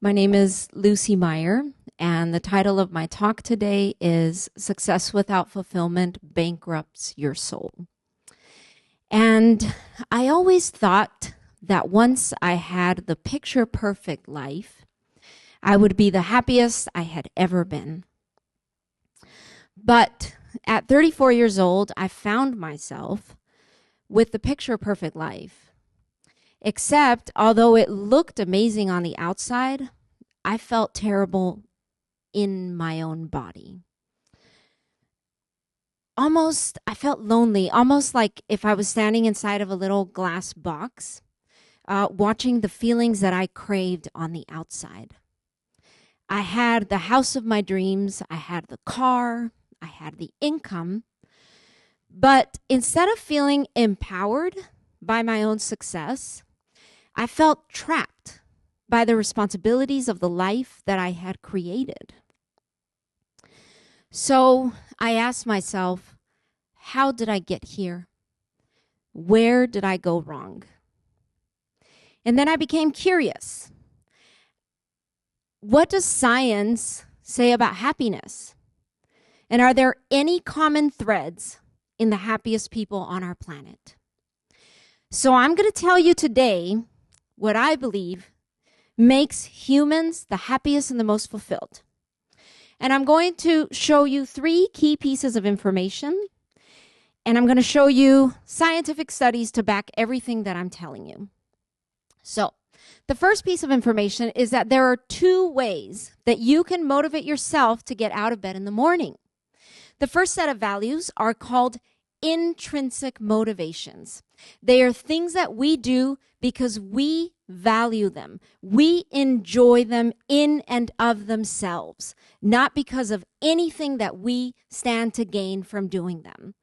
My name is Lucy Meyer, and the title of my talk today is Success Without Fulfillment Bankrupts Your Soul. And I always thought that once I had the picture-perfect life, I would be the happiest I had ever been. But at 34 years old, I found myself with the picture-perfect life. Except, although it looked amazing on the outside, I felt terrible in my own body. I felt lonely, almost like if I was standing inside of a little glass box, watching the feelings that I craved on the outside. I had the house of my dreams, I had the car, I had the income, but instead of feeling empowered by my own success, I felt trapped by the responsibilities of the life that I had created. So I asked myself, how did I get here? Where did I go wrong? And then I became curious. What does science say about happiness? And are there any common threads in the happiest people on our planet? So I'm going to tell you today what I believe makes humans the happiest and the most fulfilled. And I'm going to show you 3 key pieces of information, and I'm going to show you scientific studies to back everything that I'm telling you. So, the first piece of information is that there are 2 ways that you can motivate yourself to get out of bed in the morning. The first set of values are called intrinsic motivations. They are things that we do because we value them. We enjoy them in and of themselves, not because of anything that we stand to gain from doing them.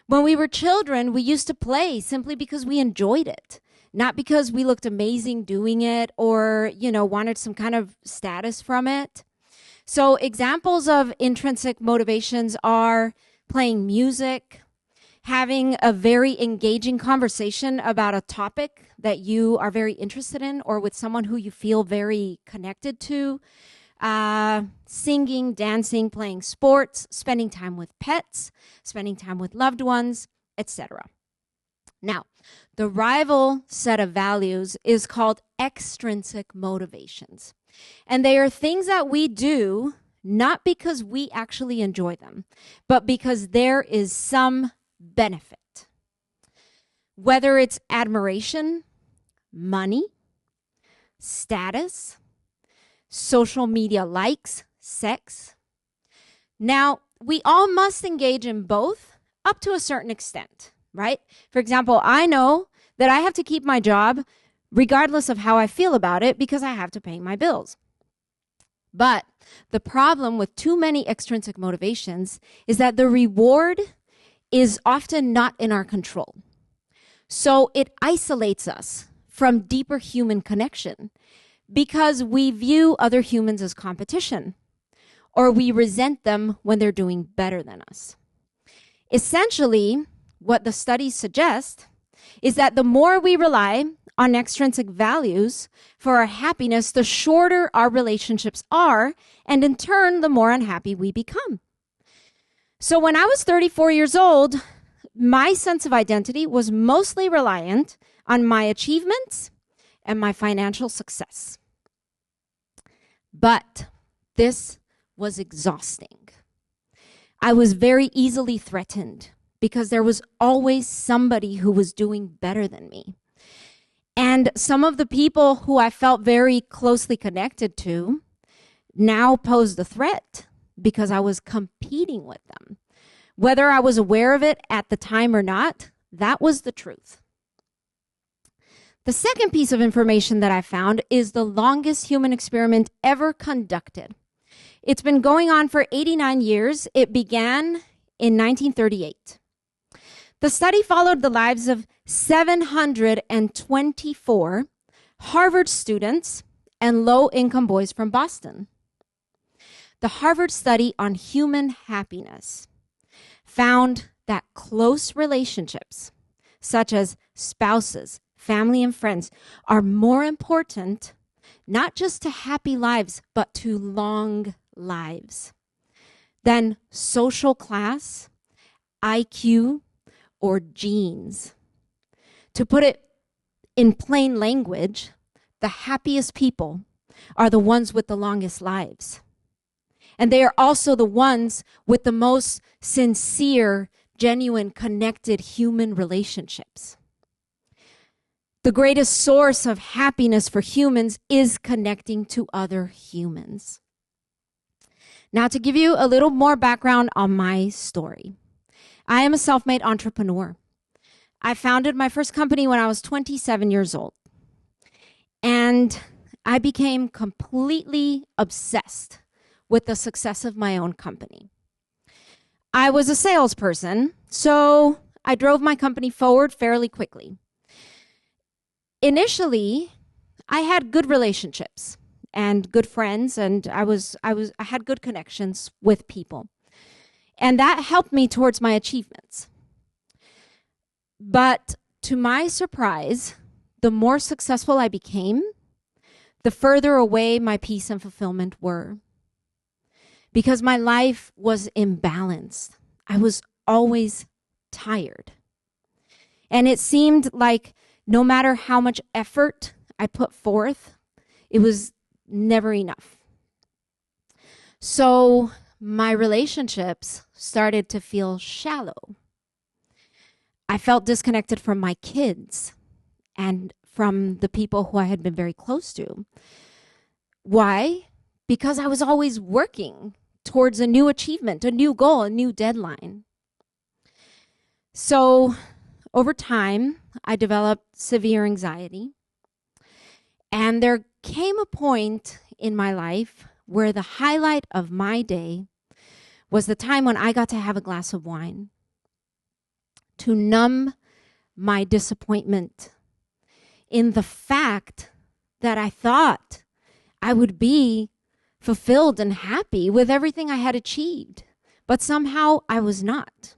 When we were children, we used to play simply because we enjoyed it, not because we looked amazing doing it or, wanted some kind of status from it. So examples of intrinsic motivations are playing music, having a very engaging conversation about a topic that you are very interested in or with someone who you feel very connected to, singing, dancing, playing sports, spending time with pets, spending time with loved ones, etc. Now, the rival set of values is called extrinsic motivations. And they are things that we do not because we actually enjoy them, but because there is some benefit. Whether it's admiration, money, status, social media likes, sex. Now, we all must engage in both up to a certain extent, right? For example, I know that I have to keep my job regardless of how I feel about it because I have to pay my bills. But the problem with too many extrinsic motivations is that the reward is often not in our control. So it isolates us from deeper human connection because we view other humans as competition, or we resent them when they're doing better than us. Essentially, what the studies suggest is that the more we rely on extrinsic values for our happiness, the shorter our relationships are, and in turn, the more unhappy we become. So when I was 34 years old, my sense of identity was mostly reliant on my achievements and my financial success. But this was exhausting. I was very easily threatened because there was always somebody who was doing better than me. And some of the people who I felt very closely connected to now posed a threat because I was competing with them. Whether I was aware of it at the time or not, that was the truth. The second piece of information that I found is the longest human experiment ever conducted. It's been going on for 89 years. It began in 1938. The study followed the lives of 724 Harvard students and low-income boys from Boston. The Harvard study on human happiness found that close relationships, such as spouses, family, and friends, are more important not just to happy lives, but to long lives, than social class, IQ, or genes. To put it in plain language, the happiest people are the ones with the longest lives. And they are also the ones with the most sincere, genuine, connected human relationships. The greatest source of happiness for humans is connecting to other humans. Now, to give you a little more background on my story, I am a self-made entrepreneur. I founded my first company when I was 27 years old. And I became completely obsessed with the success of my own company. I was a salesperson, so I drove my company forward fairly quickly. Initially, I had good relationships and good friends, and I had good connections with people. And that helped me towards my achievements. But to my surprise, the more successful I became, the further away my peace and fulfillment were. Because my life was imbalanced. I was always tired. And it seemed like no matter how much effort I put forth, it was never enough. So my relationships started to feel shallow. I felt disconnected from my kids and from the people who I had been very close to. Why? Because I was always working towards a new achievement, a new goal, a new deadline. So over time, I developed severe anxiety. And there came a point in my life where the highlight of my day was the time when I got to have a glass of wine to numb my disappointment in the fact that I thought I would be fulfilled and happy with everything I had achieved, but somehow I was not.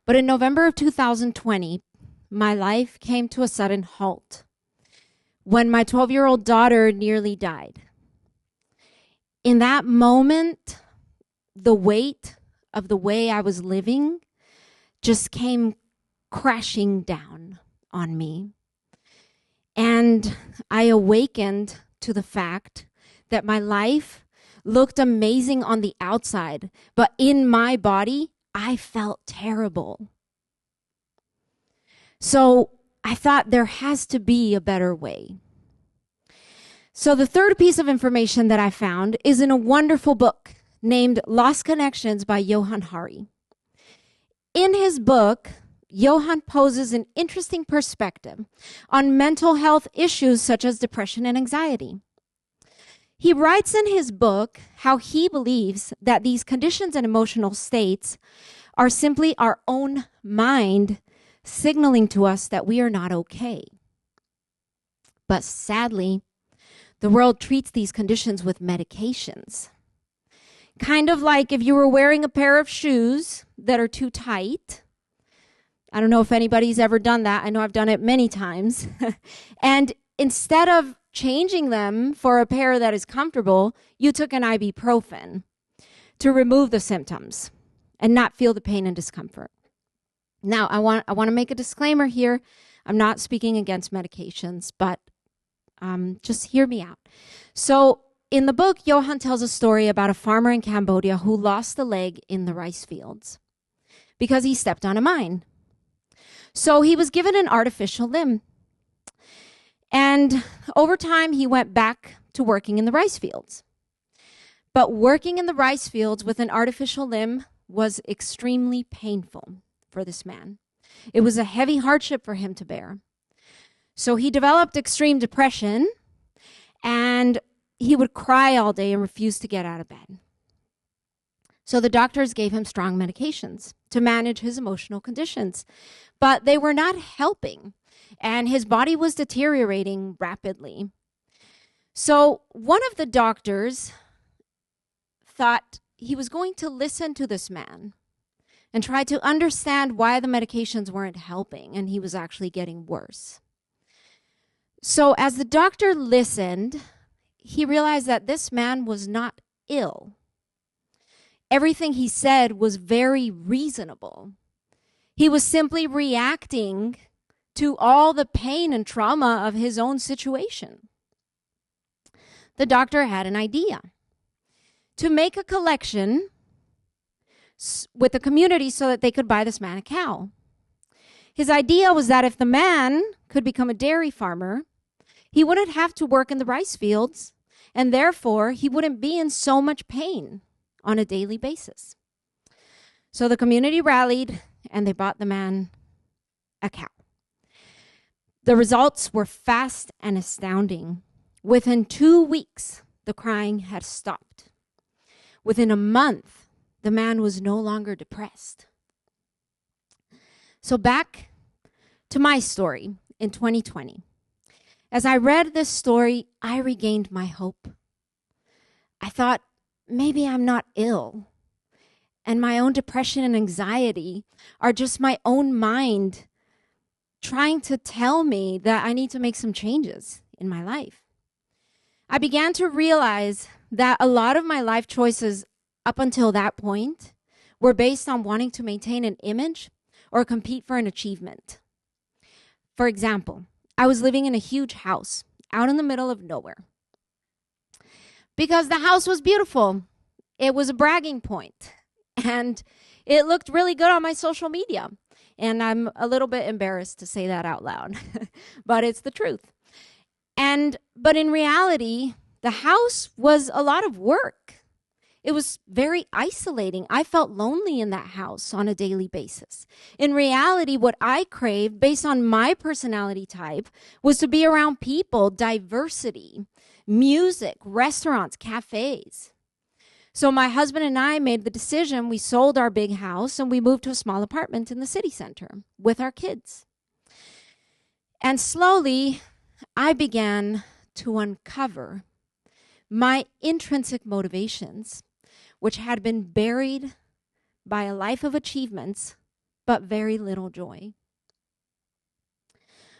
But in November of 2020, my life came to a sudden halt when my 12-year-old daughter nearly died. In that moment, the weight of the way I was living just came crashing down on me. And I awakened to the fact that my life looked amazing on the outside, but in my body, I felt terrible. So I thought there has to be a better way. So the third piece of information that I found is in a wonderful book named Lost Connections by Johann Hari. In his book, Johann poses an interesting perspective on mental health issues such as depression and anxiety. He writes in his book how he believes that these conditions and emotional states are simply our own mind signaling to us that we are not okay. But sadly, the world treats these conditions with medications. Kind of like if you were wearing a pair of shoes that are too tight. I don't know if anybody's ever done that. I know I've done it many times. And instead of changing them for a pair that is comfortable, you took an ibuprofen to remove the symptoms and not feel the pain and discomfort. Now, I want to make a disclaimer here. I'm not speaking against medications, but just hear me out. So in the book, Johann tells a story about a farmer in Cambodia who lost a leg in the rice fields because he stepped on a mine. So he was given an artificial limb. And over time, he went back to working in the rice fields. But working in the rice fields with an artificial limb was extremely painful for this man. It was a heavy hardship for him to bear. So he developed extreme depression, and he would cry all day and refuse to get out of bed. So the doctors gave him strong medications to manage his emotional conditions, but they were not helping, and his body was deteriorating rapidly. So one of the doctors thought he was going to listen to this man and try to understand why the medications weren't helping, and he was actually getting worse. So as the doctor listened, he realized that this man was not ill. Everything he said was very reasonable. He was simply reacting to all the pain and trauma of his own situation. The doctor had an idea to make a collection with the community so that they could buy this man a cow. His idea was that if the man could become a dairy farmer, he wouldn't have to work in the rice fields, and therefore he wouldn't be in so much pain on a daily basis. So the community rallied, and they bought the man a cow. The results were fast and astounding. Within 2 weeks, the crying had stopped. Within a month, the man was no longer depressed. So back to my story in 2020. As I read this story, I regained my hope. I thought, maybe I'm not ill, and my own depression and anxiety are just my own mind trying to tell me that I need to make some changes in my life. I began to realize that a lot of my life choices up until that point were based on wanting to maintain an image or compete for an achievement. For example, I was living in a huge house out in the middle of nowhere. Because the house was beautiful, it was a bragging point, and it looked really good on my social media. And I'm a little bit embarrassed to say that out loud, but it's the truth. But in reality, the house was a lot of work. It was very isolating. I felt lonely in that house on a daily basis. In reality, what I craved, based on my personality type, was to be around people, diversity, music, restaurants, cafes. So my husband and I made the decision. We sold our big house and we moved to a small apartment in the city center with our kids. And slowly, I began to uncover my intrinsic motivations, which had been buried by a life of achievements, but very little joy.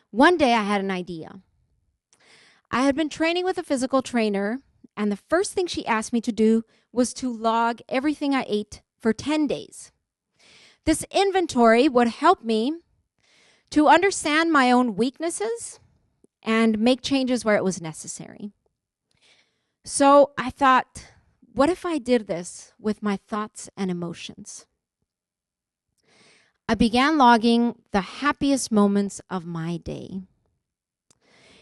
One day I had an idea. I had been training with a physical trainer, and the first thing she asked me to do was to log everything I ate for 10 days. This inventory would help me to understand my own weaknesses and make changes where it was necessary. So I thought, what if I did this with my thoughts and emotions? I began logging the happiest moments of my day.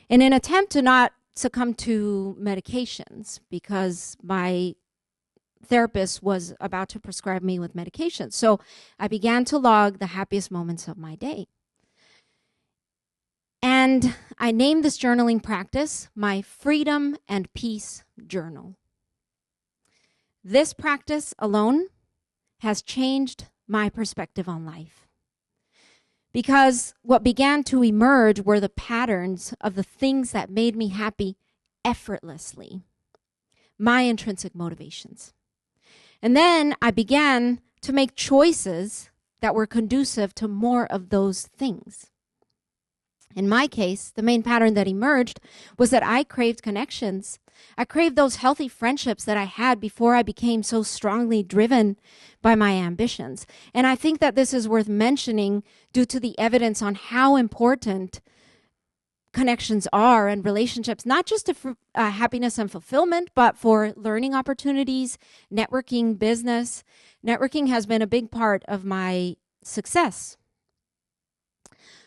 In an attempt to not succumb to medications, because my therapist was about to prescribe me with medications. So I began to log the happiest moments of my day. And I named this journaling practice my Freedom and Peace Journal. This practice alone has changed my perspective on life. Because what began to emerge were the patterns of the things that made me happy effortlessly, my intrinsic motivations. And then I began to make choices that were conducive to more of those things. In my case, the main pattern that emerged was that I craved connections. I craved those healthy friendships that I had before I became so strongly driven by my ambitions. And I think that this is worth mentioning due to the evidence on how important connections are and relationships, not just to happiness and fulfillment, but for learning opportunities, networking, business. Networking has been a big part of my success.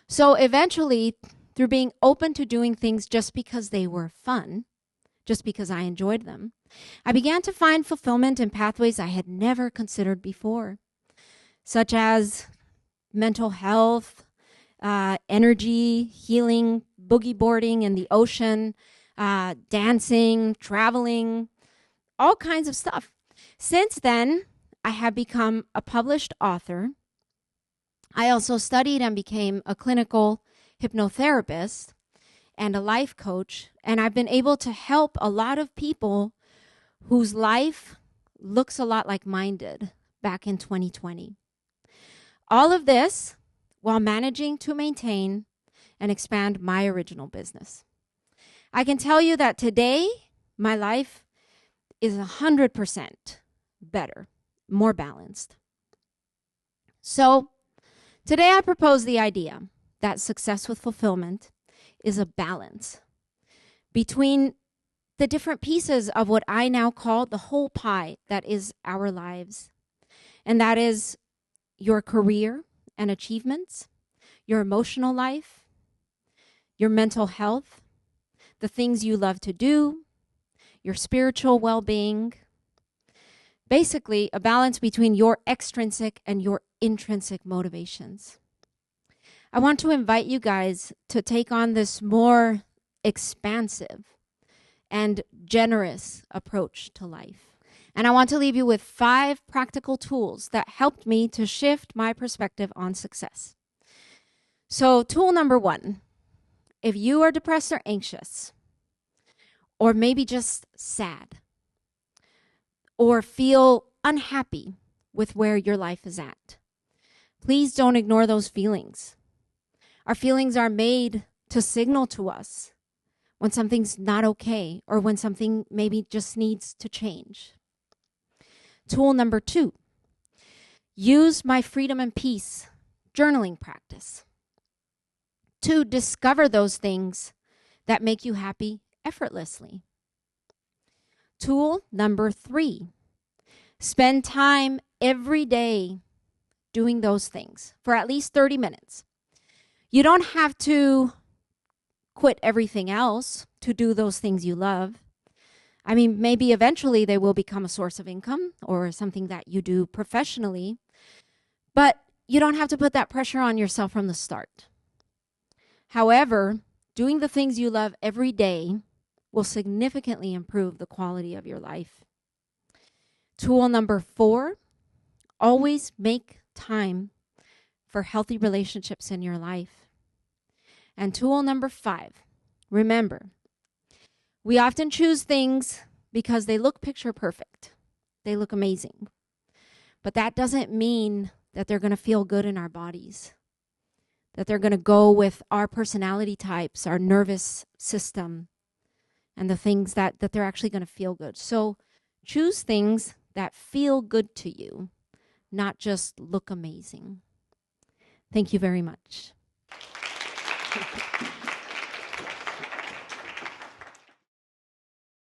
So eventually, through being open to doing things just because they were fun, just because I enjoyed them, I began to find fulfillment in pathways I had never considered before, such as mental health, energy, healing, boogie boarding in the ocean, dancing, traveling, all kinds of stuff. Since then, I have become a published author. I also studied and became a clinical hypnotherapist and a life coach, and I've been able to help a lot of people whose life looks a lot like mine did back in 2020. All of this while managing to maintain and expand my original business. I can tell you that today, my life is 100% better, more balanced. So today I propose the idea that success with fulfillment is a balance between the different pieces of what I now call the whole pie that is our lives. And that is your career and achievements, your emotional life, your mental health, the things you love to do, your spiritual well-being. Basically, a balance between your extrinsic and your intrinsic motivations. I want to invite you guys to take on this more expansive and generous approach to life. And I want to leave you with 5 practical tools that helped me to shift my perspective on success. So, tool number 1, if you are depressed or anxious, or maybe just sad, or feel unhappy with where your life is at, please don't ignore those feelings. Our feelings are made to signal to us when something's not okay or when something maybe just needs to change. Tool number 2, use my freedom and peace journaling practice to discover those things that make you happy effortlessly. Tool number 3, spend time every day doing those things for at least 30 minutes. You don't have to quit everything else to do those things you love. I mean, maybe eventually they will become a source of income or something that you do professionally, but you don't have to put that pressure on yourself from the start. However, doing the things you love every day will significantly improve the quality of your life. Tool number 4, always make time for healthy relationships in your life. And tool number 5, remember, we often choose things because they look picture perfect. They look amazing. But that doesn't mean that they're going to feel good in our bodies, that they're going to go with our personality types, our nervous system, and the things that they're actually going to feel good. So choose things that feel good to you, not just look amazing. Thank you very much.